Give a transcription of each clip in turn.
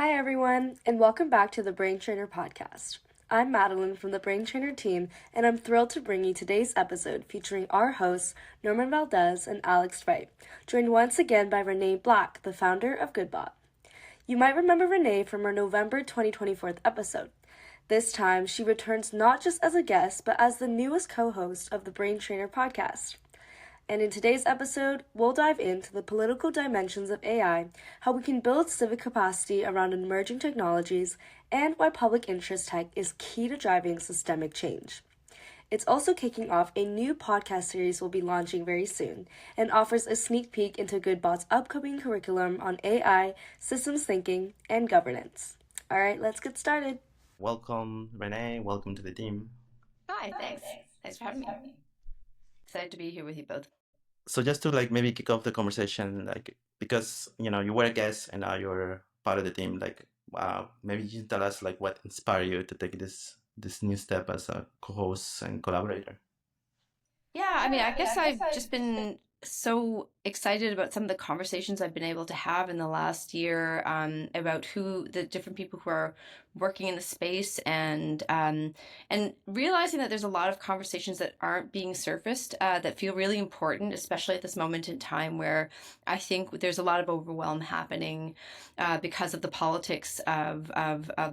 Hi, everyone, and welcome back to the BrainTrainr podcast. I'm Madeline from the BrainTrainr team, and I'm thrilled to bring you today's episode featuring our hosts, Norman Valdez and Alex Wright, joined once again by Renee Black, the founder of GoodBot. You might remember Renee from our November 2024 episode. This time, she returns not just as a guest, but as the newest co-host of the BrainTrainr podcast. And in today's episode, we'll dive into the political dimensions of AI, how we can build civic capacity around emerging technologies, and why public interest tech is key to driving systemic change. It's also kicking off a new podcast series we'll be launching very soon, and offers a sneak peek into GoodBot's upcoming curriculum on AI, systems thinking, and governance. All right, let's get started. Welcome, Renee. Welcome to the team. Hi, thanks. Thanks for having me. Excited to be here with you both. So just to maybe kick off the conversation, because you were a guest and now you're part of the team, maybe you can tell us what inspired you to take this new step as a co-host and collaborator. Yeah, I guess I've just been so excited about some of the conversations I've been able to have in the last year about who the different people who are working in the space and realizing that there's a lot of conversations that aren't being surfaced that feel really important, especially at this moment in time where I think there's a lot of overwhelm happening because of the politics of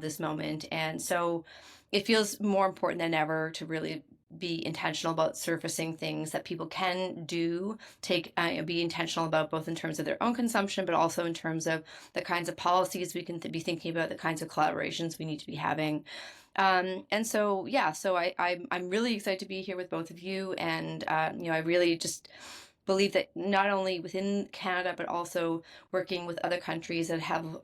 this moment. And so it feels more important than ever to really be intentional about surfacing things that people can do, be intentional about both in terms of their own consumption, but also in terms of the kinds of policies we can be thinking about, the kinds of collaborations we need to be having. I'm really excited to be here with both of you. And, I really just believe that not only within Canada, but also working with other countries that have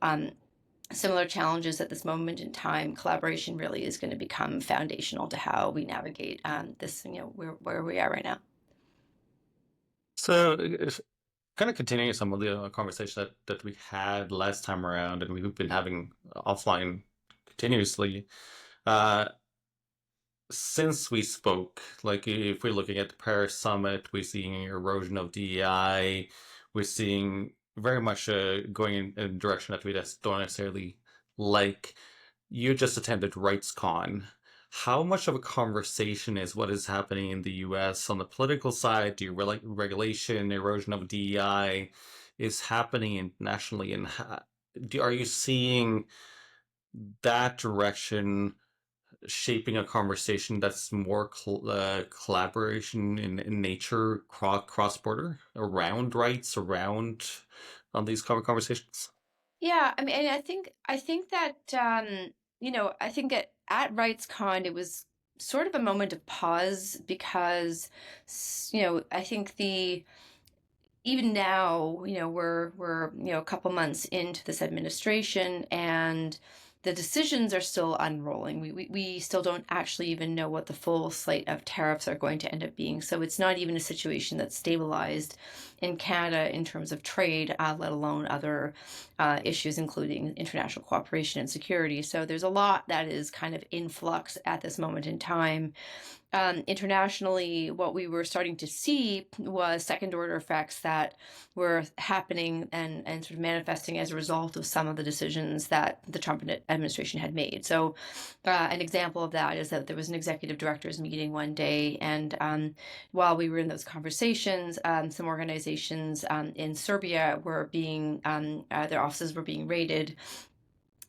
similar challenges at this moment in time, collaboration really is going to become foundational to how we navigate this, where we are right now. So, kind of continuing some of the conversation that we had last time around, and we've been having offline continuously. Since we spoke, if we're looking at the Paris Summit, we're seeing erosion of DEI, we're seeing very much going in a direction that we just don't necessarily like. You just attended RightsCon. How much of a conversation is what is happening in the US on the political side? Do you regulation, erosion of DEI is happening internationally? And are you seeing that direction shaping a conversation that's more collaboration in nature, cross-border, around rights, around on these conversations? Yeah, I think that I think at RightsCon it was sort of a moment of pause because I think even now, we're a couple months into this administration and the decisions are still unrolling. We still don't actually even know what the full slate of tariffs are going to end up being. So it's not even a situation that's stabilized in Canada in terms of trade, let alone other issues, including international cooperation and security. So there's a lot that is kind of in flux at this moment in time. Internationally, what we were starting to see was second order effects that were happening and sort of manifesting as a result of some of the decisions that the Trump administration had made. So an example of that is that there was an executive directors meeting one day, and while we were in those conversations, some organizations in Serbia were being, their offices were being raided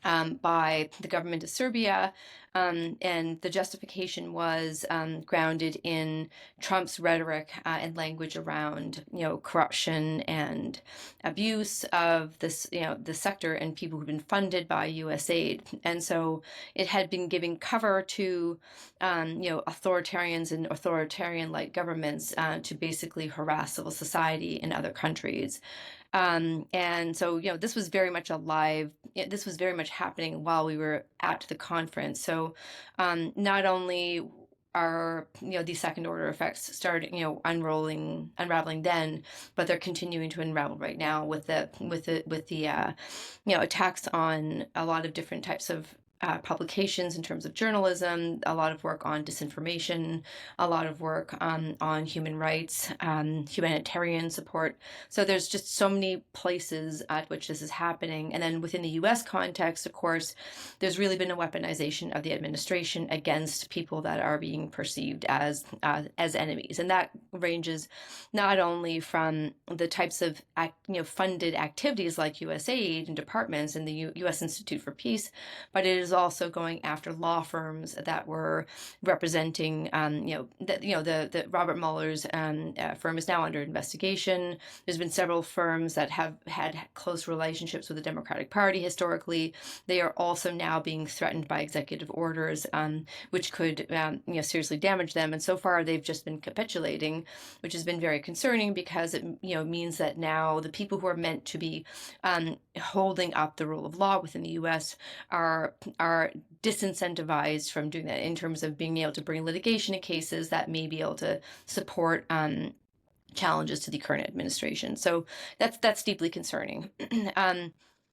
by the government of Serbia, and the justification was grounded in Trump's rhetoric and language around, corruption and abuse of this, the sector and people who've been funded by U.S. aid. And so it had been giving cover to, authoritarians and authoritarian-like governments to basically harass civil society in other countries. And so, this was very much this was very much happening while we were at the conference. So not only are these second order effects starting unraveling then, but they're continuing to unravel right now with the attacks on a lot of different types of publications in terms of journalism, a lot of work on disinformation, a lot of work on human rights, humanitarian support. So there's just so many places at which this is happening. And then within the US context, of course, there's really been a weaponization of the administration against people that are being perceived as enemies. And that ranges not only from the types of funded activities like USAID and departments and the US Institute for Peace, but it is also going after law firms that were representing, the Robert Mueller's firm is now under investigation. There's been several firms that have had close relationships with the Democratic Party historically. They are also now being threatened by executive orders, which could, seriously damage them. And so far, they've just been capitulating, which has been very concerning because it, means that now the people who are meant to be holding up the rule of law within the U.S. are disincentivized from doing that in terms of being able to bring litigation in cases that may be able to support challenges to the current administration. So that's deeply concerning.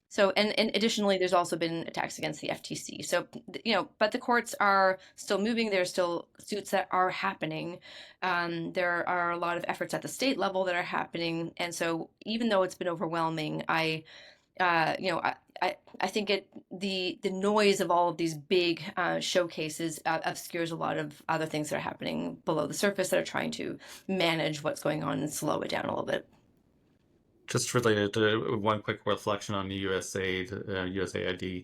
So, and additionally, there's also been attacks against the FTC. So, but the courts are still moving. There are still suits that are happening. There are a lot of efforts at the state level that are happening. And so, even though it's been overwhelming, I think the noise of all of these big showcases obscures a lot of other things that are happening below the surface that are trying to manage what's going on and slow it down a little bit. Just related to one quick reflection on the USAID,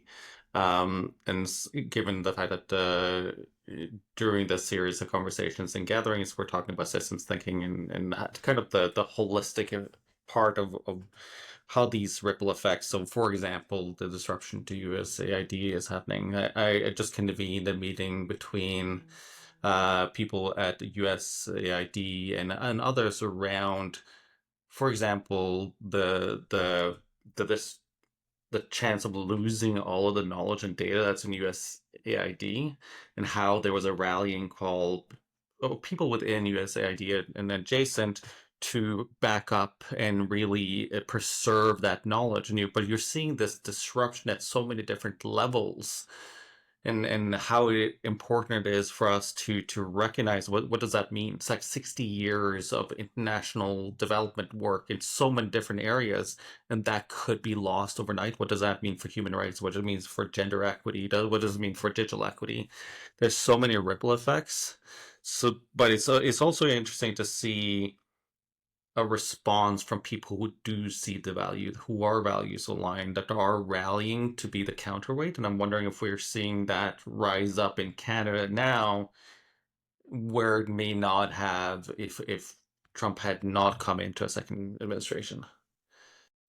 and given the fact that during this series of conversations and gatherings, we're talking about systems thinking and kind of the holistic part of how these ripple effects. So, for example, the disruption to USAID is happening. I just convened a meeting between people at the USAID and others around, for example, the chance of losing all of the knowledge and data that's in USAID, and how there was a rallying call of people within USAID and adjacent to back up and really preserve that knowledge. But you're seeing this disruption at so many different levels, and how important it is for us to recognize what does that mean. It's like 60 years of international development work in so many different areas, and that could be lost overnight. What does that mean for human rights? What does it mean for gender equity? What does it mean for digital equity? There's so many ripple effects. So, but it's also interesting to see a response from people who do see the value, who are values aligned, that are rallying to be the counterweight. And I'm wondering if we're seeing that rise up in Canada now, where it may not have if Trump had not come into a second administration.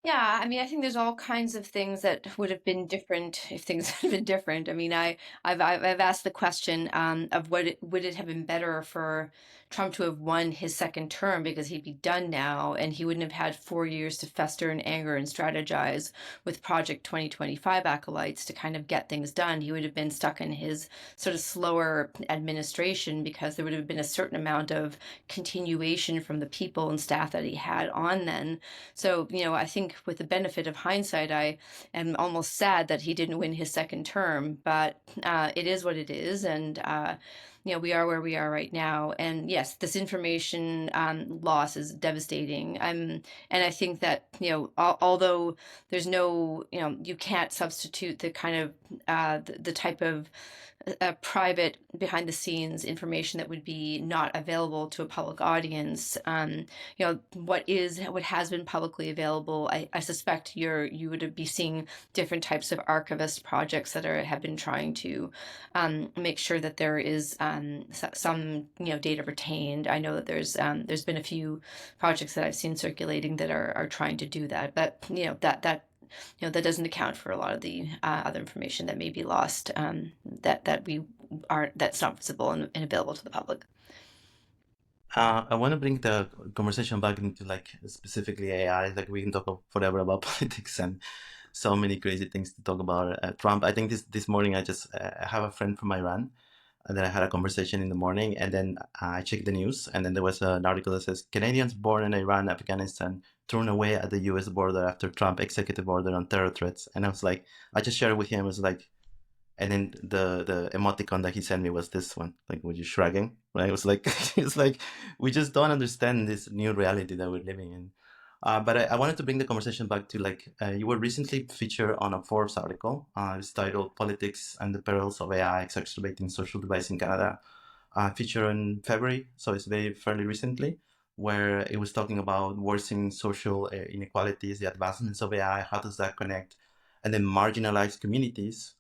Yeah, I mean, I think there's all kinds of things that would have been different if things had been different. I mean, I've asked the question of would it have been better for Trump to have won his second term because he'd be done now and he wouldn't have had 4 years to fester in anger and strategize with Project 2025 acolytes to kind of get things done. He would have been stuck in his sort of slower administration because there would have been a certain amount of continuation from the people and staff that he had on then. So, I think with the benefit of hindsight, I am almost sad that he didn't win his second term, but it is what it is. And, we are where we are right now. And yes, this information loss is devastating. And I think that, although there's no, you can't substitute the kind of the type of private behind the scenes information that would be not available to a public audience. What has been publicly available, I suspect you would be seeing different types of archivist projects that have been trying to make sure that there is some data retained. I know that there's been a few projects that I've seen circulating that are trying to do that, but that doesn't account for a lot of the other information that may be lost, that's not visible and available to the public. I want to bring the conversation back into specifically AI. We can talk forever about politics and so many crazy things to talk about. Trump. I think this morning I have a friend from Iran, and then I had a conversation in the morning, and then I checked the news, and then there was an article that says Canadians born in Iran, Afghanistan thrown away at the U.S. border after Trump executive order on terror threats. And I was like, I just shared it with him. I was like, And then the emoticon that he sent me was this one, like, were you shrugging? Right? It was like, it's like, we just don't understand this new reality that we're living in. But I wanted to bring the conversation back to, like, you were recently featured on a Forbes article. It's titled "Politics and the Perils of AI Exacerbating Social Divides in Canada," featured in February, so it's very fairly recently, where it was talking about worsening social inequalities, the advancements of AI, how does that connect, and then marginalized communities.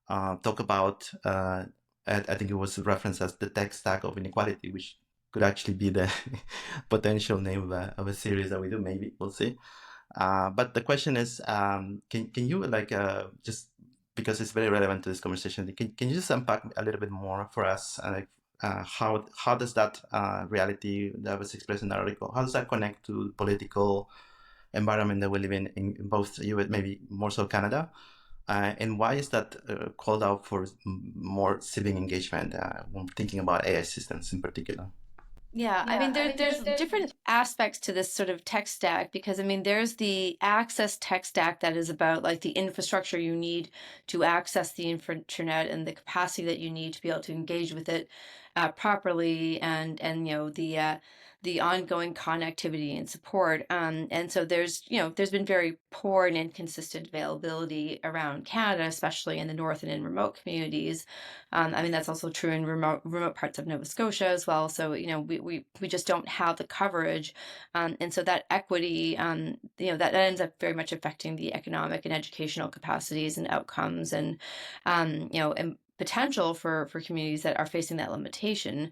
Talk about, I think it was referenced as the tech stack of inequality, which could actually be the potential name of a series that we do. Maybe we'll see. But the question is, can you, like, just because it's very relevant to this conversation, can you just unpack a little bit more for us, like, how does that reality that was expressed in the article, how does that connect to the political environment that we live in both US, maybe more so Canada, and why is that called out for more civic engagement when thinking about AI systems in particular? Yeah, I mean, there's different aspects to this sort of tech stack because I mean, there's the access tech stack that is about like the infrastructure you need to access the internet and the capacity that you need to be able to engage with it properly, and the ongoing connectivity and support. And so there's been very poor and inconsistent availability around Canada, especially in the north and in remote communities. I mean, that's also true in remote parts of Nova Scotia as well. So, we just don't have the coverage. And so that equity, that ends up very much affecting the economic and educational capacities and outcomes and potential for communities that are facing that limitation.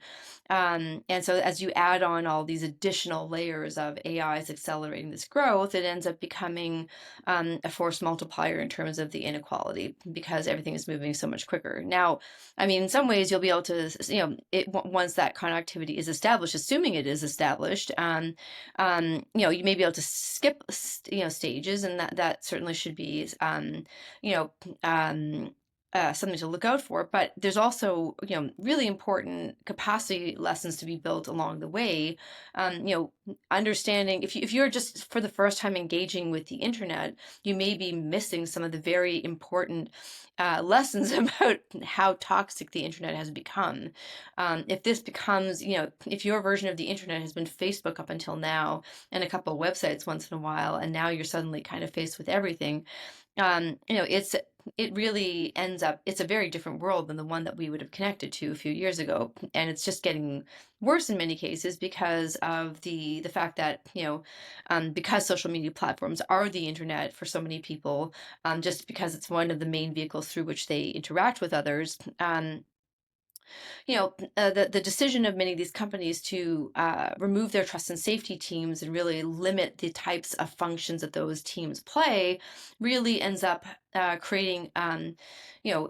And so as you add on all these additional layers of AIs accelerating this growth, it ends up becoming a force multiplier in terms of the inequality because everything is moving so much quicker. Now, I mean, in some ways, you'll be able to, once that connectivity is established, assuming it is established, you may be able to skip, stages, and that certainly should be, you know, something to look out for. But there's also, really important capacity lessons to be built along the way. Understanding if you're just for the first time engaging with the internet, you may be missing some of the very important lessons about how toxic the internet has become. If this becomes, if your version of the internet has been Facebook up until now and a couple of websites once in a while, and now you're suddenly kind of faced with everything, it really ends up, it's a very different world than the one that we would have connected to a few years ago. And it's just getting worse in many cases because of the fact that, because social media platforms are the internet for so many people, just because it's one of the main vehicles through which they interact with others. The decision of many of these companies to remove their trust and safety teams and really limit the types of functions that those teams play really ends up creating,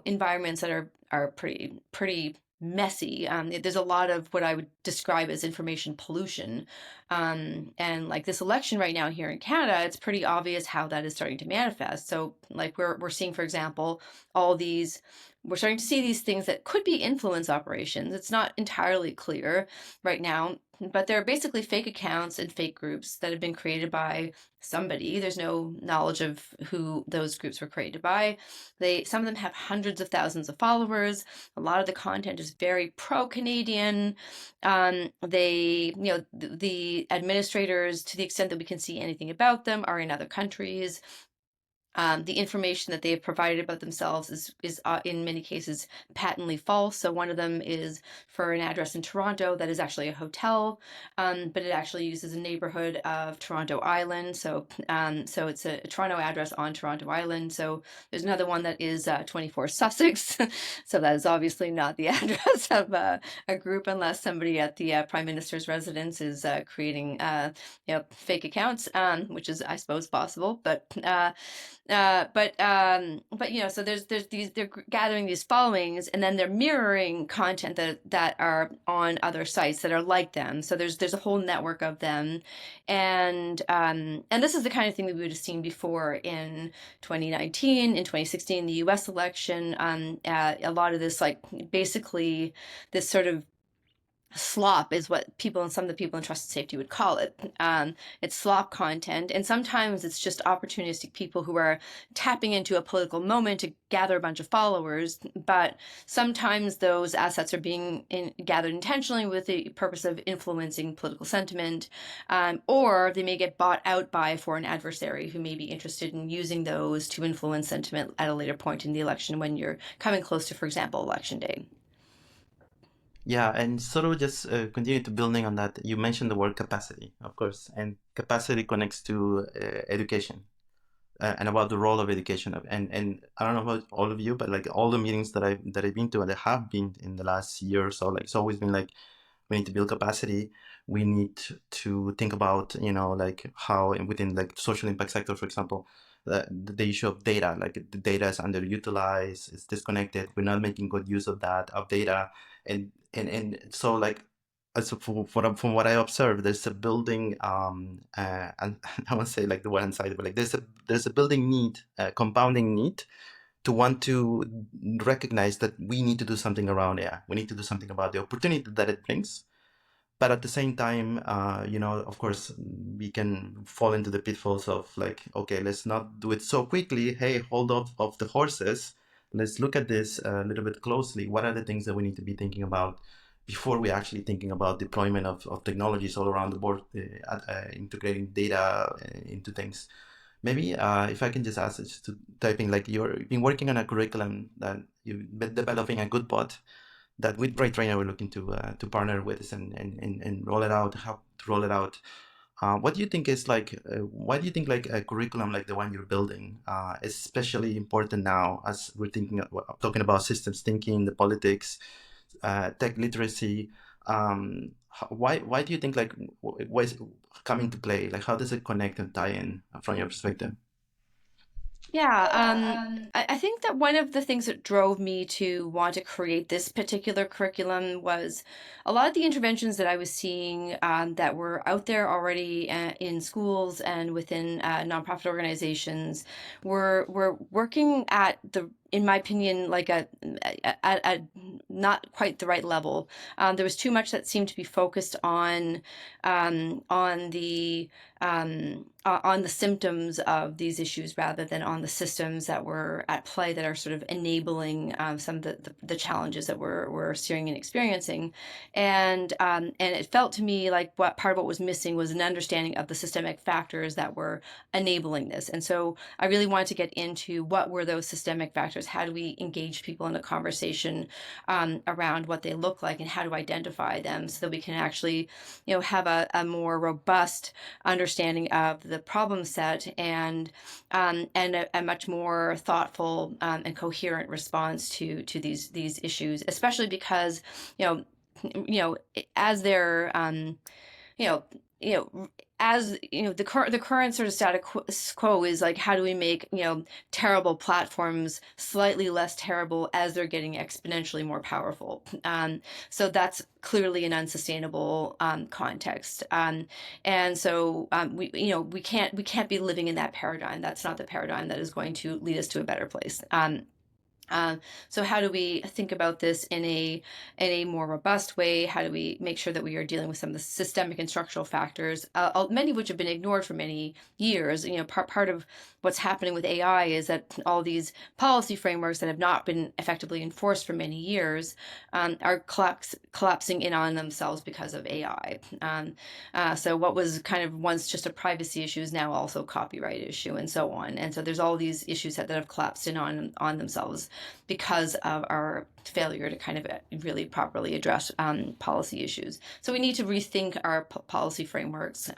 environments that are pretty messy. There's a lot of what I would describe as information pollution. And like this election right now here in Canada, it's pretty obvious how that is starting to manifest. So like we're seeing, for example, we're starting to see these things that could be influence operations. It's not entirely clear right now, but they're basically fake accounts and fake groups that have been created by somebody. There's no knowledge of who those groups were created by. Some of them have hundreds of thousands of followers. A lot of the content is very pro-Canadian. The administrators, to the extent that we can see anything about them, are in other countries. The information that they have provided about themselves is in many cases patently false. So one of them is for an address in Toronto that is actually a hotel, but it actually uses a neighborhood of Toronto Island. So it's a Toronto address on Toronto Island. So there's another one that is 24 Sussex. So that is obviously not the address of a group unless somebody at the Prime Minister's residence is creating fake accounts, which is, I suppose, possible. So there's these, they're gathering these followings, and then they're mirroring content that are on other sites that are like them. So there's a whole network of them, and this is the kind of thing that we would have seen before in 2019, in 2016, the U.S. election. A lot of this, like basically this sort of slop is what some of the people in trust and safety would call it. It's slop content, and sometimes it's just opportunistic people who are tapping into a political moment to gather a bunch of followers. But sometimes those assets are being gathered intentionally with the purpose of influencing political sentiment, or they may get bought out by a foreign adversary who may be interested in using those to influence sentiment at a later point in the election when you're coming close to, for example, election day. Yeah, and sort of just continue to building on that. You mentioned the word capacity, of course, and capacity connects to education and about the role of education. And I don't know about all of you, but like all the meetings that I've been to and that have been in the last year or so, like it's always been like we need to build capacity. We need to think about like how within like social impact sector, for example, the issue of data, like the data is underutilized, it's disconnected. We're not making good use of data, and so like from what I observed, there's a building and I won't say like the one side, but like there's a building need, a compounding need to want to recognize that we need to do something around AI. We need to do something about the opportunity that it brings. But at the same time, of course, we can fall into the pitfalls of like, okay, let's not do it so quickly. Hey, hold off of the horses. Let's look at this a little bit closely. What are the things that we need to be thinking about before we actually thinking about deployment of technologies all around the board, integrating data into things? Maybe if I can just ask just to typing, like you've been working on a curriculum that you've been developing a GoodBot that with BrainTrainr we're looking to partner with us and roll it out, how to roll it out. What do you think is like, why do you think like a curriculum like the one you're building is especially important now as we're talking about systems thinking, the politics, tech literacy? Why do you think like why is it coming to play? Like how does it connect and tie in from your perspective? Yeah, I think that one of the things that drove me to want to create this particular curriculum was a lot of the interventions that I was seeing that were out there already in schools and within nonprofit organizations were working at in my opinion, like at not quite the right level. There was too much that seemed to be focused on the symptoms of these issues rather than on the systems that were at play that are sort of enabling some of the challenges that we're seeing and experiencing. And it felt to me like part of what was missing was an understanding of the systemic factors that were enabling this. And so I really wanted to get into what were those systemic factors? How do we engage people in a conversation around what they look like and how to identify them so that we can actually, have a more robust understanding of the problem set and a much more thoughtful and coherent response to these issues, especially because as they're as the current sort of status quo is like, how do we make terrible platforms slightly less terrible as they're getting exponentially more powerful? So that's clearly an unsustainable context, and so we can't be living in that paradigm. That's not the paradigm that is going to lead us to a better place. So how do we think about this in a more robust way? How do we make sure that we are dealing with some of the systemic and structural factors, many of which have been ignored for many years? Part of what's happening with AI is that all these policy frameworks that have not been effectively enforced for many years are collapsing in on themselves because of AI. So what was kind of once just a privacy issue is now also a copyright issue, and so on. And so there's all these issues that have collapsed in on themselves because of our failure to kind of really properly address policy issues. So we need to rethink our policy frameworks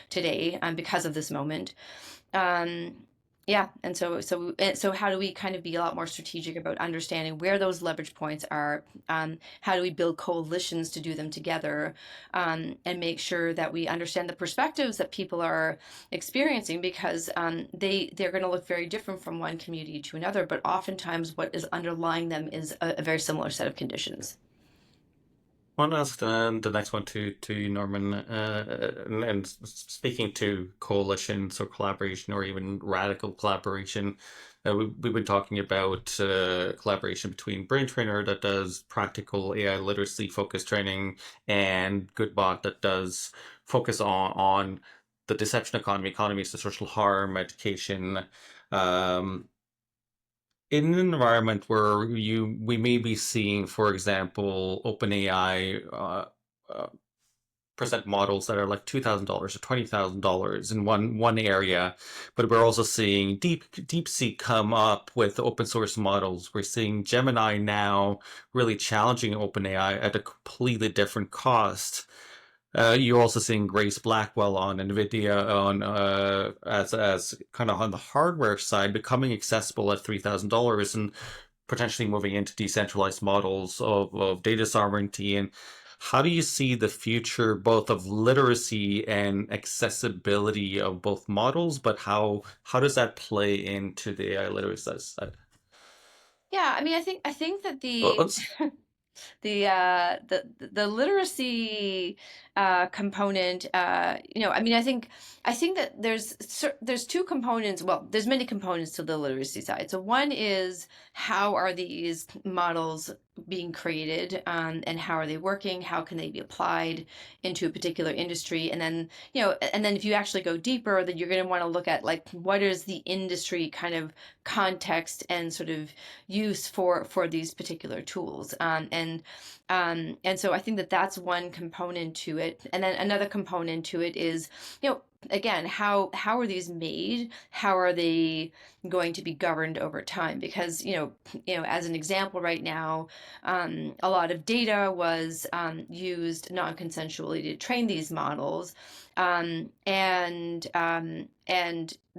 today because of this moment. Yeah, and so how do we kind of be a lot more strategic about understanding where those leverage points are? How do we build coalitions to do them together, and make sure that we understand the perspectives that people are experiencing, because they're going to look very different from one community to another, but oftentimes what is underlying them is a very similar set of conditions. I want to ask the next one to you, Norman, and speaking to coalitions or collaboration or even radical collaboration, we've been talking about collaboration between BrainTrainr that does practical AI literacy focused training and GoodBot that does focus on the deception economy, economies of social harm, education. Um, in an environment where we may be seeing, for example, OpenAI present models that are like $2,000 or $20,000 in one area, but we're also seeing DeepSeek come up with open source models. We're seeing Gemini now really challenging OpenAI at a completely different cost. You're also seeing Grace Blackwell on NVIDIA on as kind of on the hardware side becoming accessible at $3,000 and potentially moving into decentralized models of data sovereignty. And how do you see the future both of literacy and accessibility of both models, but how does that play into the AI literacy side? Yeah, I mean, I think that Well, the literacy component, I mean, I think that there's two components. Well, there's many components to the literacy side. So one is, how are these models being created, and how are they working? How can they be applied into a particular industry? And then, and then if you actually go deeper, then you're going to want to look at, like, what is the industry kind of context and sort of use for these particular tools. And so I think that that's one component to it. And then another component to it is, again, how are these made? How are they going to be governed over time? Because, as an example right now, a lot of data was used non-consensually to train these models. And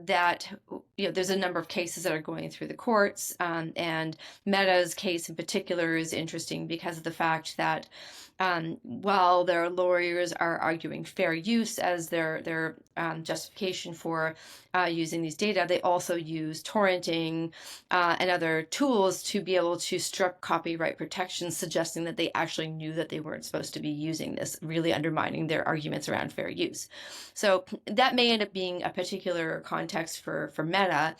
that, there's a number of cases that are going through the courts, and Meta's case in particular is interesting because of the fact that while their lawyers are arguing fair use as their justification for using these data, they also use torrenting and other tools to be able to strip copyright protections, suggesting that they actually knew that they weren't supposed to be using this, really undermining their arguments around fair use. So that may end up being a particular context for Meta.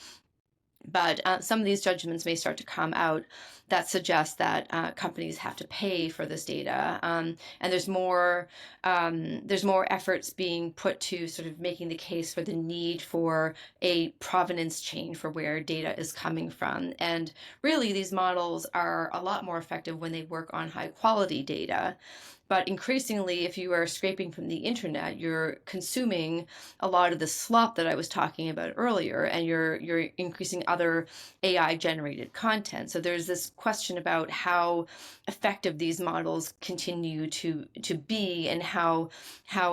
But some of these judgments may start to come out that suggest that companies have to pay for this data, and there's more efforts being put to sort of making the case for the need for a provenance chain for where data is coming from. And really, these models are a lot more effective when they work on high quality data. But increasingly, if you are scraping from the internet, you're consuming a lot of the slop that I was talking about earlier, and you're increasing other AI generated content. So there's this question about how effective these models continue to be, and how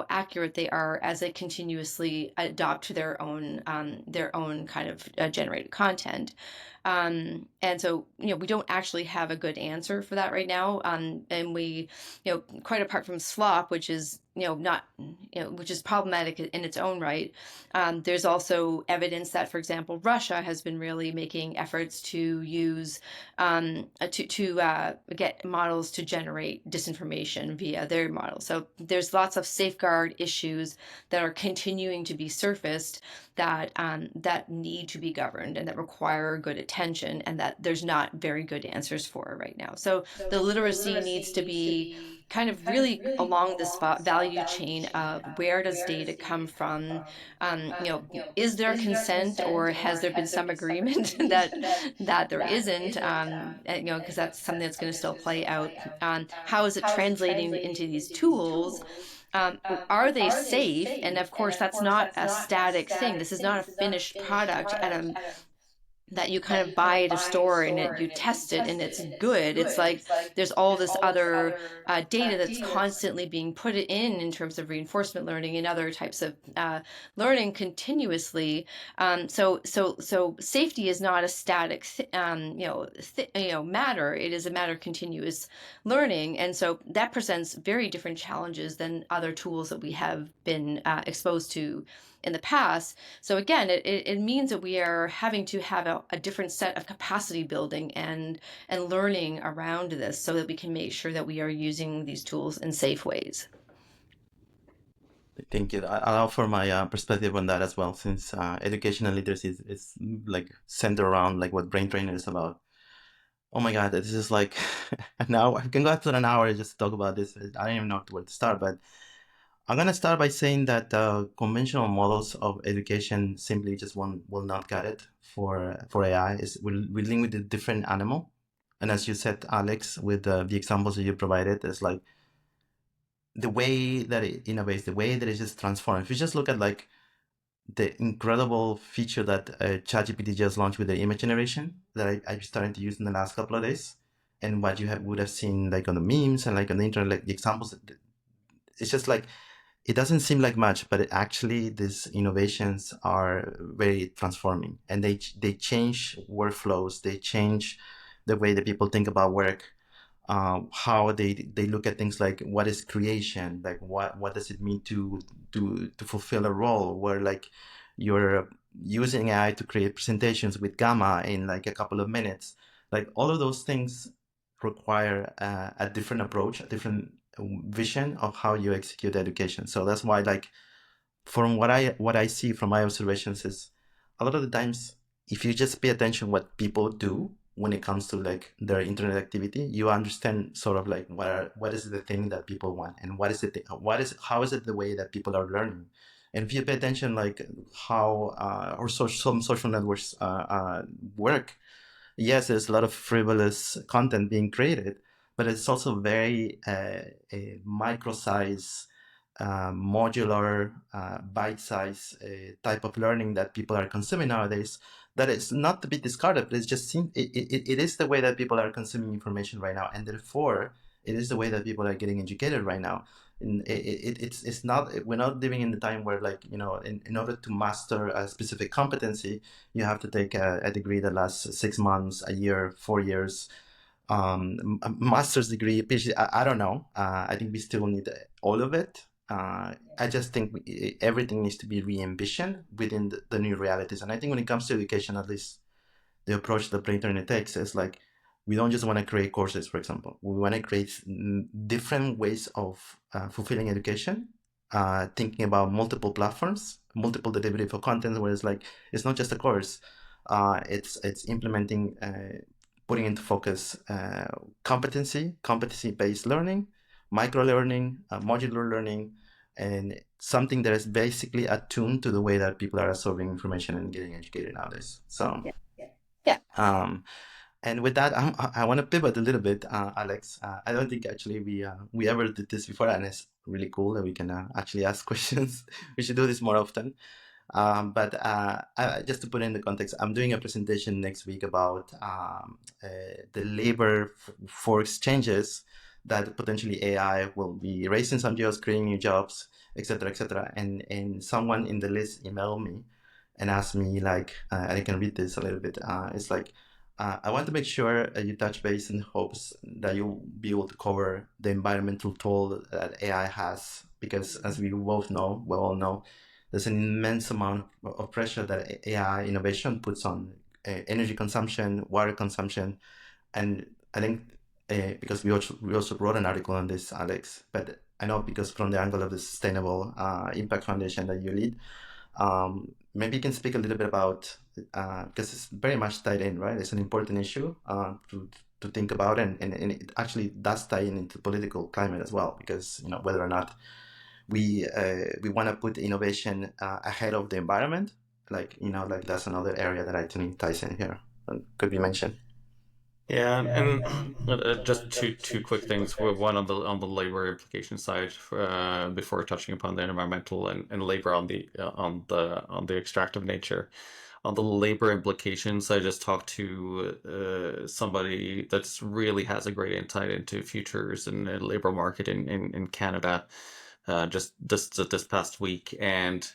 accurate they are as they continuously adopt their own kind of generated content. And so, we don't actually have a good answer for that right now. And we, quite apart from slop, which is, which is problematic in its own right. There's also evidence that, for example, Russia has been really making efforts to use, to get models to generate disinformation via their models. So there's lots of safeguard issues that are continuing to be surfaced that need to be governed and that require good attention, and that there's not very good answers for right now. So the literacy needs to be kind of really along this value chain of, where does data come from? Is there consent, or has there been some agreement that there isn't? Because that's something that's going to still play out. How is it translating into these tools? Are they safe? And of course, that's not a static thing. This is not a finished product that you kind of buy at a store and you test it and it's good. It's like there's all this other data that's constantly being put in terms of reinforcement learning and other types of learning continuously. So safety is not a static matter. It is a matter of continuous learning, and so that presents very different challenges than other tools that we have been exposed to in the past. So again, it means that we are having to have a different set of capacity building and learning around this, so that we can make sure that we are using these tools in safe ways. Thank you. I'll offer my perspective on that as well, since education and literacy is like centered around like what BrainTrainr is about. Oh my God, this is like an hour. I can go up to an hour just to talk about this. I don't even know where to start, but I'm gonna start by saying that conventional models of education simply just will not cut it for AI. We're dealing with a different animal, and as you said, Alex, with the examples that you provided, it's like the way that it innovates, the way that it just transforms. If you just look at like the incredible feature that ChatGPT just launched with the image generation that I've started to use in the last couple of days, and what you would have seen like on the memes and like on the internet, like the examples, it's just like it doesn't seem like much, but actually these innovations are very transforming, and they change workflows, they change the way that people think about work, how they look at things like what is creation, like what does it mean to fulfill a role where like you're using AI to create presentations with Gamma in like a couple of minutes. Like all of those things require a different approach, a different vision of how you execute education. So that's why like from what I see from my observations is a lot of the times if you just pay attention what people do when it comes to like their internet activity, you understand sort of like what is the thing that people want and what is it how is it the way that people are learning. And if you pay attention like how some social networks work, yes, there's a lot of frivolous content being created, but it's also very a micro-size, modular, bite-size type of learning that people are consuming nowadays. That is not to be discarded, but it's just it is the way that people are consuming information right now, and therefore it is the way that people are getting educated right now. And it's not, we're not living in the time where like in order to master a specific competency you have to take a degree that lasts 6 months, a year, 4 years, a master's degree, PhD. I don't know. I think we still need all of it. I just think everything needs to be re-envisioned within the new realities. And I think when it comes to education, at least the approach that BrainTrainr takes is like, we don't just want to create courses, for example. We want to create different ways of fulfilling education, thinking about multiple platforms, multiple delivery for content, where it's like, it's not just a course. It's implementing, putting into focus competency-based learning, micro-learning, modular learning, and something that is basically attuned to the way that people are absorbing information and getting educated nowadays. So, Yeah. and with that, I want to pivot a little bit, Alex. I don't think actually we ever did this before, and it's really cool that we can actually ask questions. We should do this more often. But just to put in the context, I'm doing a presentation next week about the labor force changes that potentially AI will be erasing some jobs, creating new jobs, etc., etc. And someone in the list emailed me and asked me like, and I can read this a little bit. It's like, I want to make sure you touch base in hopes that you'll be able to cover the environmental toll that AI has, because as we both know, we all know, there's an immense amount of pressure that AI innovation puts on energy consumption, water consumption, and I think because we also wrote an article on this, Alex, but I know because from the angle of the Sustainable Impact Foundation that you lead, maybe you can speak a little bit about, because it's very much tied in, right? It's an important issue to think about, and it actually does tie in into political climate as well, because whether or not we want to put innovation ahead of the environment, like that's another area that I think ties in here and could be mentioned. Yeah, and just two quick things. One on the labor implication side, before touching upon the environmental and labor on the extractive nature. On the labor implications, I just talked to somebody that's really has a great insight into futures and the labor market in Canada, just this past week, and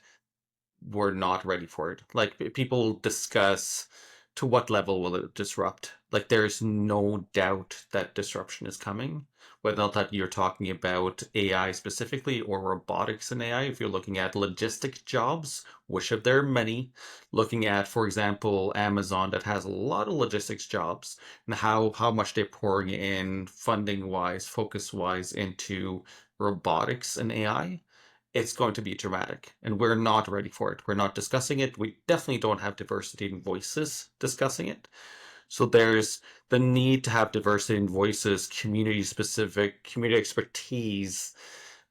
we're not ready for it. Like people discuss to what level will it disrupt? Like there's no doubt that disruption is coming. Whether or not that you're talking about AI specifically or robotics and AI, if you're looking at logistic jobs, which of there are many, looking at, for example, Amazon that has a lot of logistics jobs and how much they're pouring in funding wise, focus wise into robotics and AI, it's going to be dramatic, and we're not ready for it. We're not discussing it. We definitely don't have diversity in voices discussing it. So there's the need to have diversity in voices, community specific, community expertise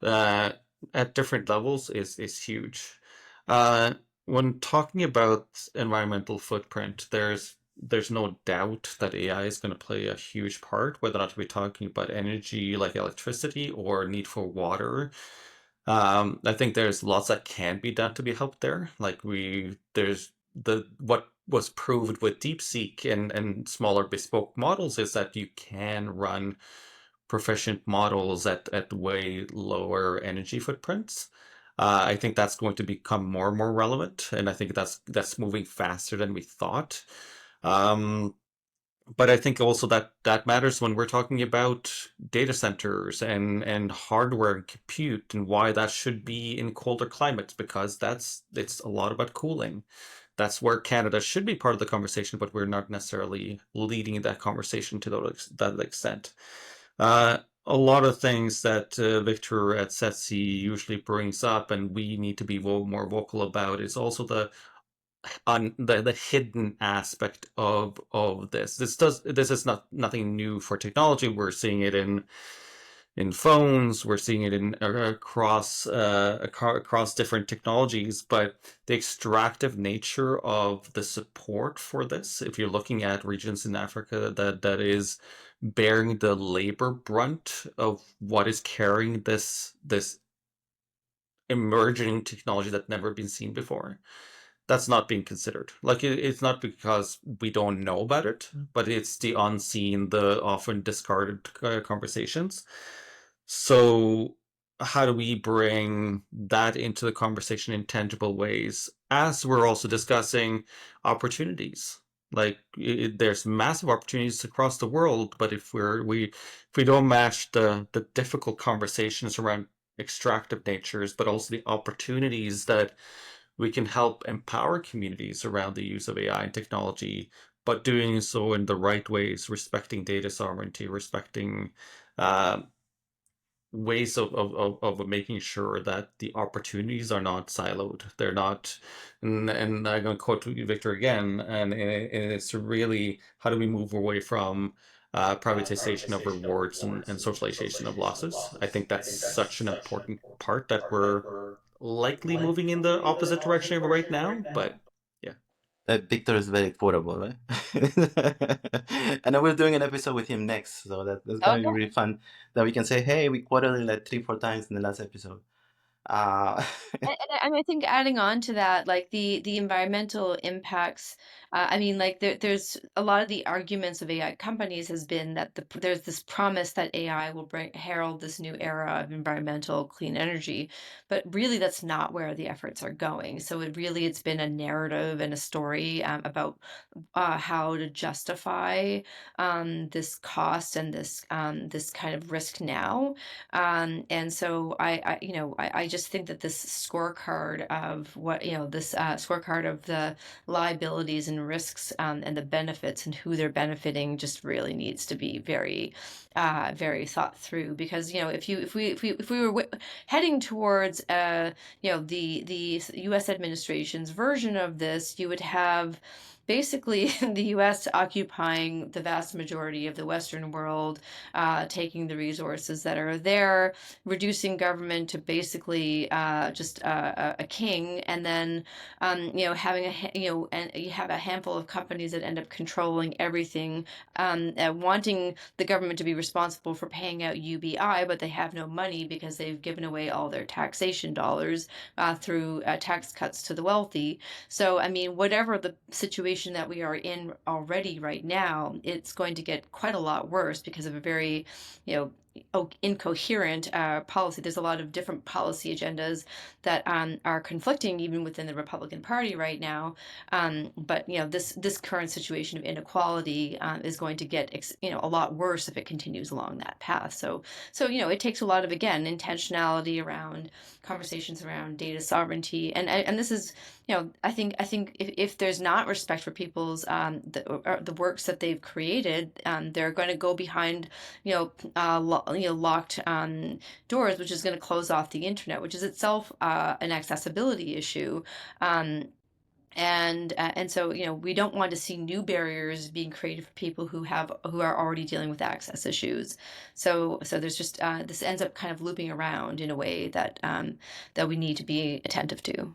uh, at different levels is huge. Uh, when talking about environmental footprint, there's no doubt that AI is going to play a huge part, whether or not we're talking about energy like electricity or need for water. I think there's lots that can be done to be helped there. Like there's what was proved with DeepSeek and smaller bespoke models is that you can run proficient models at way lower energy footprints. I think that's going to become more and more relevant, and I think that's moving faster than we thought. Um, but I think also that matters when we're talking about data centers and hardware and compute and why that should be in colder climates, because it's a lot about cooling. That's where Canada should be part of the conversation, but we're not necessarily leading that conversation to that extent. A lot of things that Victor at SETSI usually brings up, and we need to be more vocal about, is also the hidden aspect of this. This is nothing new for technology. We're seeing it in phones. We're seeing it in across different technologies. But the extractive nature of the support for this, if you're looking at regions in Africa that is bearing the labor brunt of what is carrying this emerging technology that's never been seen before, that's not being considered. Like it's not because we don't know about it, but it's the unseen, the often discarded conversations. So how do we bring that into the conversation in tangible ways as we're also discussing opportunities? Like there's massive opportunities across the world, but if we don't match the difficult conversations around extractive natures, but also the opportunities that we can help empower communities around the use of AI and technology, but doing so in the right ways, respecting data sovereignty, respecting uh, ways of making sure that the opportunities are not siloed. They're not, and I'm going to quote Victor again, and it's really how do we move away from privatization of rewards and socialization of losses? I think that's such an important part that we're likely moving in the opposite direction right now, but yeah. Victor is very quotable, right? And then we're doing an episode with him next, so that's Oh gonna be really fun. That we can say, hey, we quoted it like 3-4 times in the last episode. Uh, And I think adding on to that, like the environmental impacts, I mean, like there's a lot of the arguments of AI companies has been that there's this promise that AI will herald this new era of environmental clean energy, but really that's not where the efforts are going. So it's been a narrative and a story about how to justify this cost and this kind of risk now. And so I just think that this scorecard of this scorecard of the liabilities and risks and the benefits and who they're benefiting just really needs to be very thought through, because if we were heading towards the US administration's version of this, you would have basically the US occupying the vast majority of the Western world, taking the resources that are there, reducing government to basically just a king, and then having and you have a handful of companies that end up controlling everything, wanting the government to be responsible for paying out UBI, but they have no money because they've given away all their taxation dollars through tax cuts to the wealthy. So, I mean, whatever the situation that we are in already right now, it's going to get quite a lot worse because of a very, incoherent policy. There's a lot of different policy agendas that are conflicting even within the Republican Party right now. But this current situation of inequality is going to get a lot worse if it continues along that path. So it takes a lot of, again, intentionality around conversations around data sovereignty, and this is I think if there's not respect for people's the works that they've created, they're going to go behind locked doors, which is going to close off the internet, which is itself an accessibility issue. And so we don't want to see new barriers being created for people who are already dealing with access issues. So there's just this ends up kind of looping around in a way that we need to be attentive to.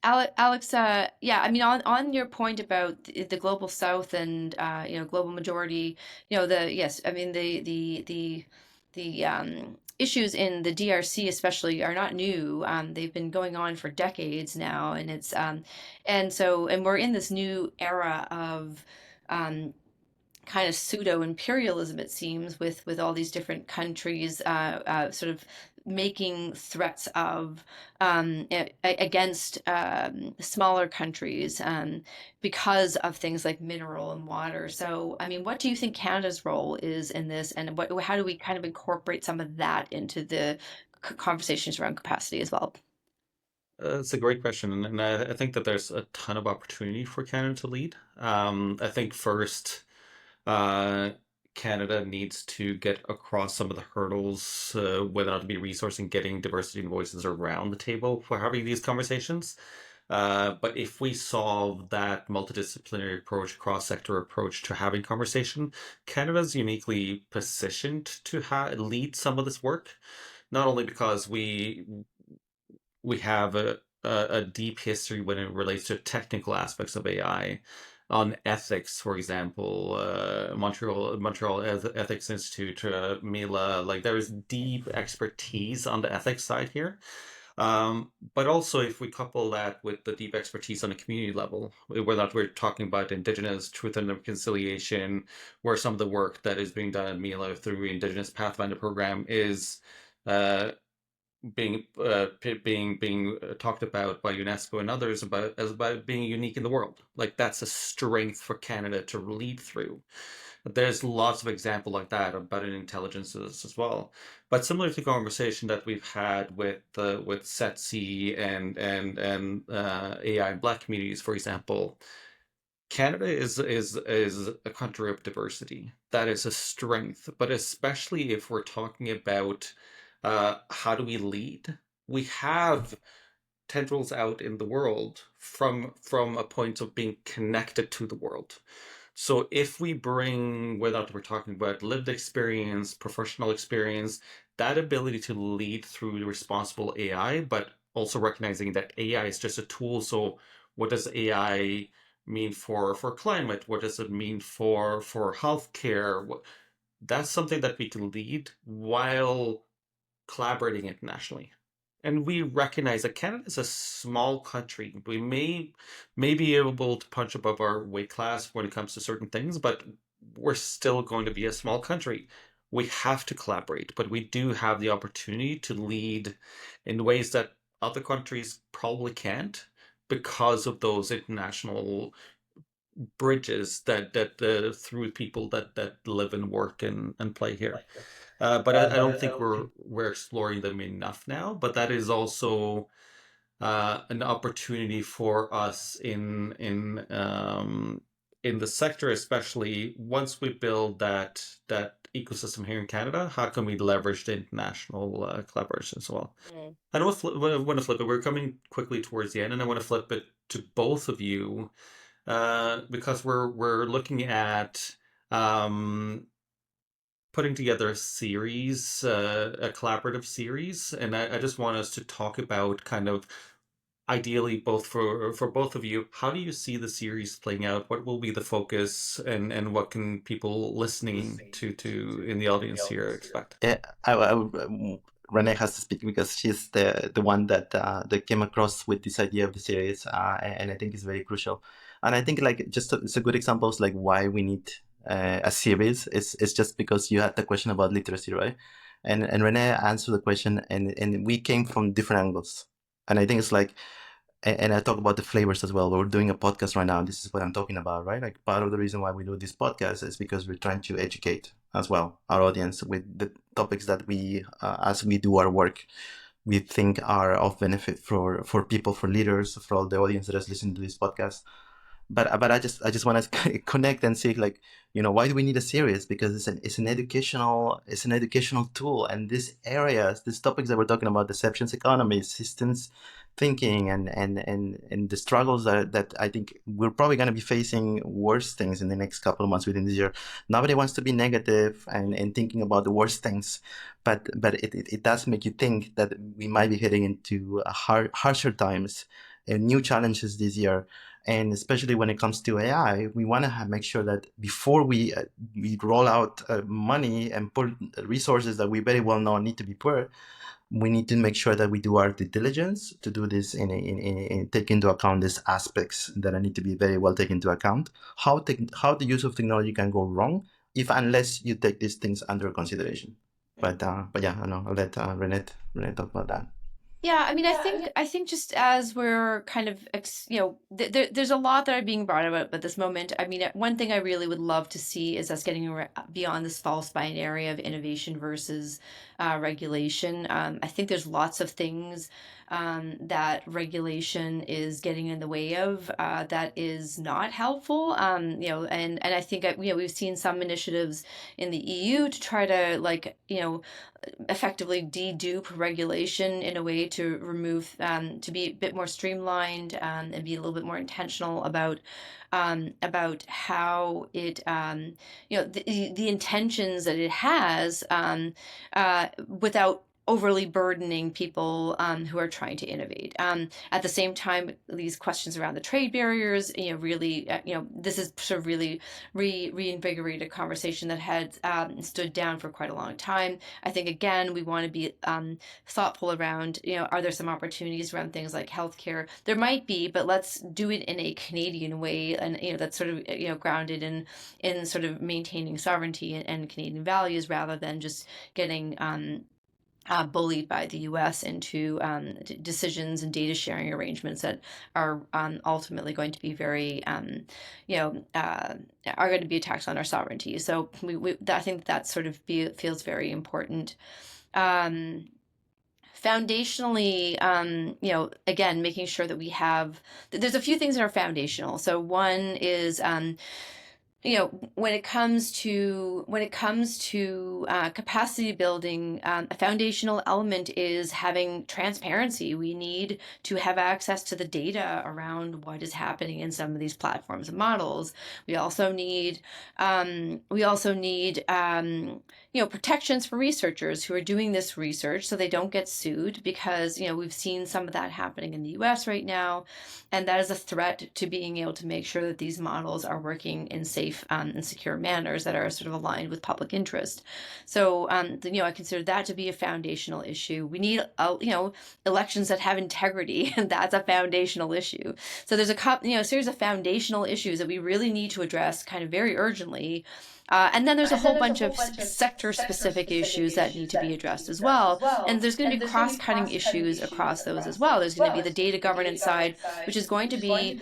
Alex, yeah, I mean, on your point about the global South and global majority, yes, I mean the issues in the DRC especially are not new. They've been going on for decades now, and it's and we're in this new era of kind of pseudo imperialism, it seems, with all these different countries sort of making threats of against smaller countries because of things like mineral and water. So, I mean, what do you think Canada's role is in this, and how do we kind of incorporate some of that into the conversations around capacity as well? It's a great question, and I think that there's a ton of opportunity for Canada to lead. I think first, Canada needs to get across some of the hurdles, whether it be resourcing, getting diversity and voices around the table for having these conversations. But if we solve that multidisciplinary approach, cross-sector approach to having conversation, Canada's uniquely positioned to lead some of this work, not only because we have a deep history when it relates to technical aspects of AI. On ethics, for example, Montreal Ethics Institute, Mila, like there is deep expertise on the ethics side here. But also, if we couple that with the deep expertise on a community level, whether we're talking about Indigenous truth and reconciliation, where some of the work that is being done at Mila through Indigenous Pathfinder program is being talked about by UNESCO and others about being unique in the world. Like that's a strength for Canada to lead through. There's lots of examples like that about intelligences as well. But similar to the conversation that we've had with SETC and AI in Black communities, for example, Canada is a country of diversity. That is a strength. But especially if we're talking about how do we lead? We have tendrils out in the world from a point of being connected to the world. So if we bring, whether we're talking about lived experience, professional experience, that ability to lead through responsible AI, but also recognizing that AI is just a tool. So what does AI mean for climate? What does it mean for healthcare? That's something that we can lead while collaborating internationally. And we recognize that Canada is a small country. We may be able to punch above our weight class when it comes to certain things, but we're still going to be a small country. We have to collaborate, but we do have the opportunity to lead in ways that other countries probably can't because of those international bridges that through people that live and work and play here. But I don't think we're exploring them enough now. But that is also an opportunity for us in the sector, especially once we build that ecosystem here in Canada. How can we leverage the international collaboration as well? I want to flip it. We're coming quickly towards the end, and I want to flip it to both of you because we're looking at putting together a series, a collaborative series, and I just want us to talk about kind of ideally both for both of you, how do you see the series playing out? What will be the focus, and what can people listening to in the audience here expect? Yeah, Renee has to speak because she's the one that came across with this idea of the series, and I think it's very crucial. And I think like it's a good example of like why we need a series. It's just because you had the question about literacy, right? And Renee answered the question, and we came from different angles. And I think it's like, and I talk about the flavors as well. We're doing a podcast right now. This is what I'm talking about, right? Like part of the reason why we do this podcast is because we're trying to educate as well our audience with the topics that we, as we do our work, we think are of benefit for people, for leaders, for all the audience that is listening to this podcast. but I just want to connect and see, like, why do we need a series? Because it's an educational tool, and these topics that we're talking about, deceptions economy, systems thinking, and the struggles that I think we're probably going to be facing worse things in the next couple of months within this year. Nobody wants to be negative and thinking about the worst things, but it does make you think that we might be heading into harsher times and new challenges this year. And especially when it comes to AI, we want to make sure that before we roll out money and put resources that we very well know need to be put, we need to make sure that we do our due diligence to do this in take into account these aspects that need to be very well taken into account. How the use of technology can go wrong unless you take these things under consideration. But yeah, I know I'll let Renee talk about that. Yeah, I mean, I think just as we're kind of, there's a lot that are being brought about at this moment. I mean, one thing I really would love to see is us getting beyond this false binary of innovation versus regulation. I think there's lots of things that regulation is getting in the way of that is not helpful. And I think we've seen some initiatives in the EU to try to effectively dedupe regulation in a way to remove to be a bit more streamlined and be a little bit more intentional about how it the intentions that it has without overly burdening people who are trying to innovate. At the same time, these questions around the trade barriers, really, this is sort of really reinvigorated a conversation that had stood down for quite a long time. I think, again, we want to be thoughtful around, are there some opportunities around things like healthcare? There might be, but let's do it in a Canadian way, and that's sort of grounded in sort of maintaining sovereignty and Canadian values, rather than just getting bullied by the U.S. into decisions and data sharing arrangements that are ultimately going to be very, are going to be attacks on our sovereignty. So I think that sort of feels very important. Foundationally, again, making sure that we have, there's a few things that are foundational. So one is, when it comes to capacity building, a foundational element is having transparency. We need to have access to the data around what is happening in some of these platforms and models. We also need protections for researchers who are doing this research so they don't get sued, because we've seen some of that happening in the US right now, and that is a threat to being able to make sure that these models are working in safe and secure manners that are sort of aligned with public interest. So I consider that to be a foundational issue. We need elections that have integrity, and that's a foundational issue. So there's a series of foundational issues that we really need to address kind of very urgently. And then there's a whole bunch of sector-specific issues that need to be addressed as well. And there's going to be cross-cutting issues across those as well. There's going to be the data governance side, which is going to be,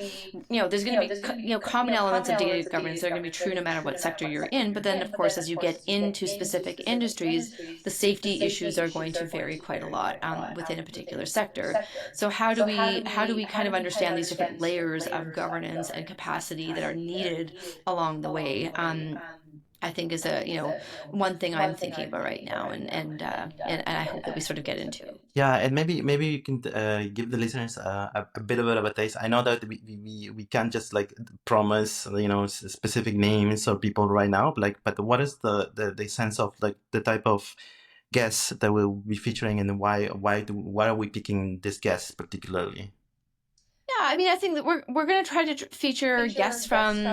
there's going to be, common elements of data governance that are going to be true no matter what sector you're in. But then, of course, as you get into specific industries, the safety issues are going to vary quite a lot within a particular sector. So how do we kind of understand these different layers of governance and capacity that are needed along the way? I think is one thing I'm thinking about right now, and I hope that we sort of get into. Yeah, and maybe you can give the listeners a bit of a taste. I know that we can't just promise specific names or people right now, but what is the sense of the type of guests that we'll be featuring, and why are we picking this guest particularly? Yeah, I mean, I think that we're going to try to feature guests from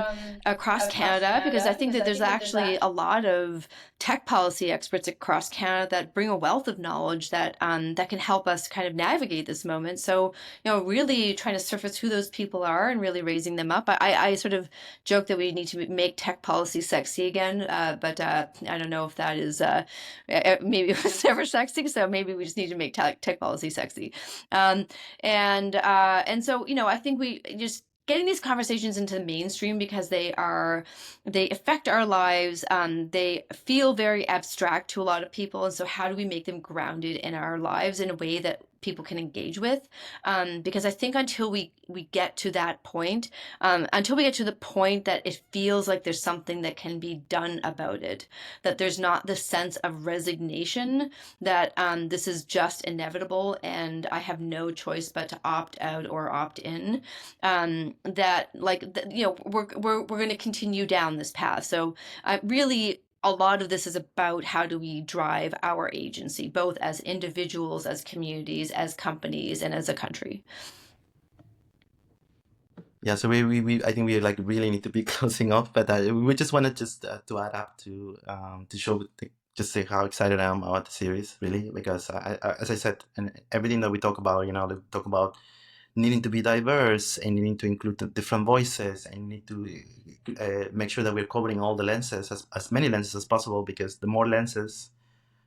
across Canada, because I think that there's actually a lot of tech policy experts across Canada that bring a wealth of knowledge that that can help us kind of navigate this moment. So, really trying to surface who those people are and really raising them up. I sort of joke that we need to make tech policy sexy again, but I don't know if that is maybe it was never sexy, so maybe we just need to make tech policy sexy. And so, I think we just getting these conversations into the mainstream, because they affect our lives. They feel very abstract to a lot of people. And so how do we make them grounded in our lives in a way that people can engage with, because I think until we get to that point, until we get to the point that it feels like there's something that can be done about it, that there's not the sense of resignation that this is just inevitable and I have no choice but to opt out or opt in, that we're going to continue down this path. So really, a lot of this is about how do we drive our agency, both as individuals, as communities, as companies, and as a country. Yeah, so I think we like really need to be closing off, but we just wanted just to add up to show just say how excited I am about the series, really, because as I said, and everything that we talk about, we talk about needing to be diverse and needing to include the different voices and need to make sure that we're covering all the lenses, as many lenses as possible, because the more lenses,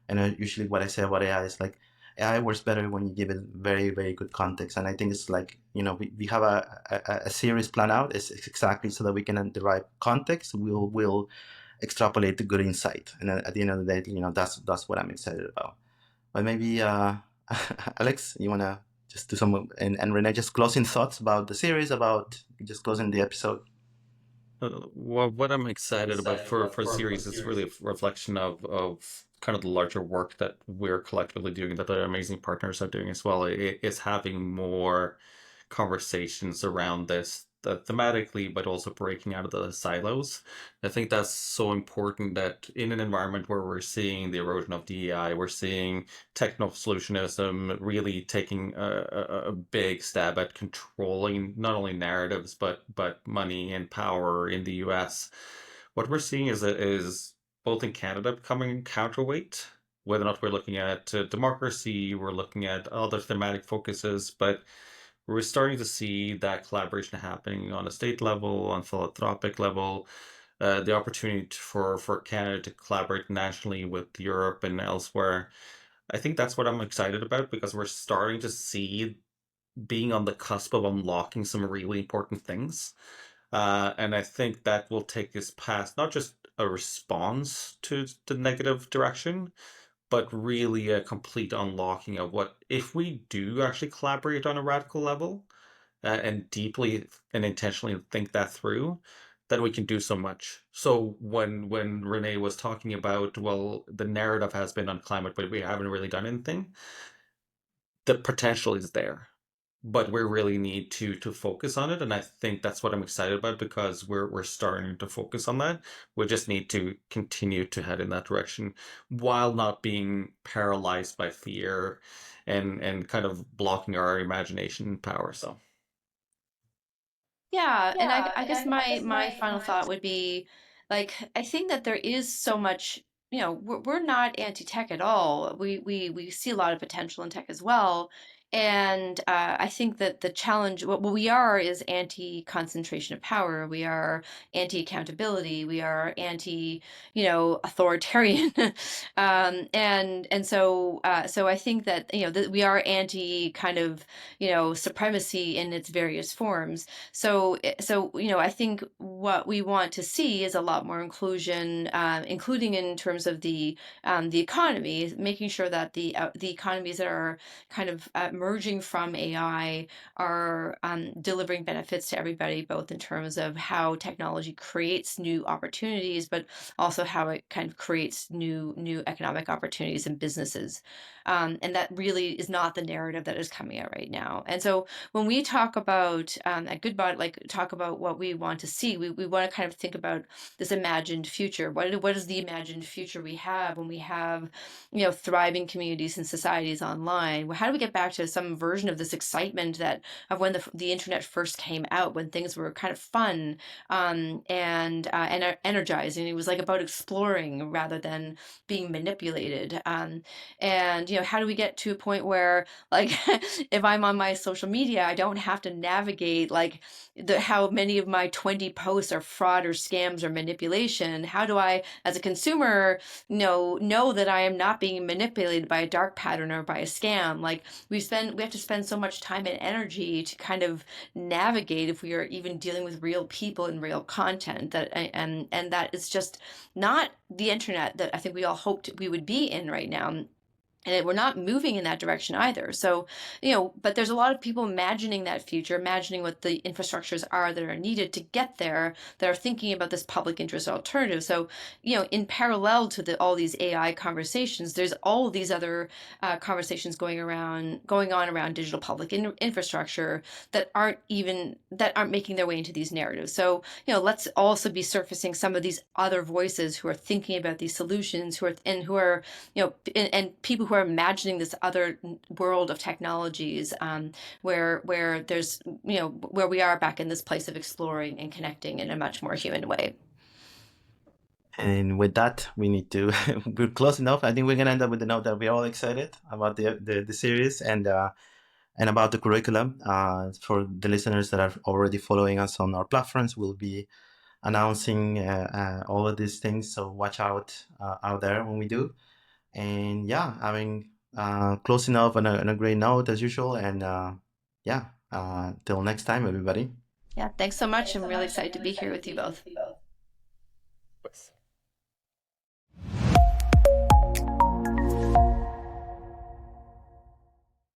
and usually what I say about AI is like, AI works better when you give it very, very good context. And I think it's like, we have a series plan out. It's exactly so that we can derive context. We'll extrapolate to good insight. And then at the end of the day, that's what I'm excited about. But maybe, Alex, you want to just do some, and Renee, just closing thoughts about the series, about just closing the episode. Well, what I'm excited about for the series is really a reflection of kind of the larger work that we're collectively doing, that the amazing partners are doing as well. It's having more conversations around this thematically, but also breaking out of the silos. I think that's so important, that in an environment where we're seeing the erosion of DEI, we're seeing techno solutionism really taking a big stab at controlling not only narratives but money and power in the US. What we're seeing is both in Canada becoming counterweight, whether or not we're looking at democracy, we're looking at other thematic focuses, but we're starting to see that collaboration happening on a state level, on philanthropic level, the opportunity for Canada to collaborate nationally with Europe and elsewhere. I think that's what I'm excited about, because we're starting to see being on the cusp of unlocking some really important things. And I think that will take us past not just a response to the negative direction, but really a complete unlocking of what, if we do actually collaborate on a radical level, and deeply and intentionally think that through, that we can do so much. So when Renee was talking about, well, the narrative has been on climate, but we haven't really done anything, the potential is there. But we really need to focus on it, and I think that's what I'm excited about, because we're starting to focus on that. We just need to continue to head in that direction while not being paralyzed by fear and kind of blocking our imagination power. So Yeah, and I guess my final thought would be, like, I think that there is so much, we're not anti-tech at all. We see a lot of potential in tech as well. And I think that the challenge, what we are, is anti-concentration of power. We are anti-accountability. We are anti, authoritarian. So I think that, that we are anti kind of, supremacy in its various forms. So I think what we want to see is a lot more inclusion, including in terms of the economy, making sure that the economies that are kind of emerging from AI are delivering benefits to everybody, both in terms of how technology creates new opportunities, but also how it kind of creates new economic opportunities and businesses. And that really is not the narrative that is coming out right now. And so when we talk about at GoodBot, like, talk about what we want to see, we want to kind of think about this imagined future. What is the imagined future we have when we have, thriving communities and societies online? How do we get back to some version of this excitement that of when the internet first came out, when things were kind of fun, and energizing? It was like about exploring rather than being manipulated. And how do we get to a point where, like, if I'm on my social media, I don't have to navigate like how many of my 20 posts are fraud or scams or manipulation? How do I, as a consumer, know that I am not being manipulated by a dark pattern or by a scam? Like, we have to spend so much time and energy to kind of navigate, if we are even dealing with real people and real content, and that is just not the internet that I think we all hoped we would be in right now. And we're not moving in that direction either. So, but there's a lot of people imagining that future, imagining what the infrastructures are that are needed to get there, that are thinking about this public interest alternative. So, in parallel to all these AI conversations, there's all these other conversations going on around digital public infrastructure that aren't making their way into these narratives. So, let's also be surfacing some of these other voices who are thinking about these solutions, who are and people who are imagining this other world of technologies, where there's where we are back in this place of exploring and connecting in a much more human way. And with that, we need to we're close enough. I think we're gonna end up with the note that we're all excited about the series and about the curriculum. For the listeners that are already following us on our platforms, we'll be announcing all of these things. So watch out there when we do. And yeah, close enough on a great note as usual. And till next time, everybody. Yeah, thanks so much. I'm really excited to be here with you both. Pues.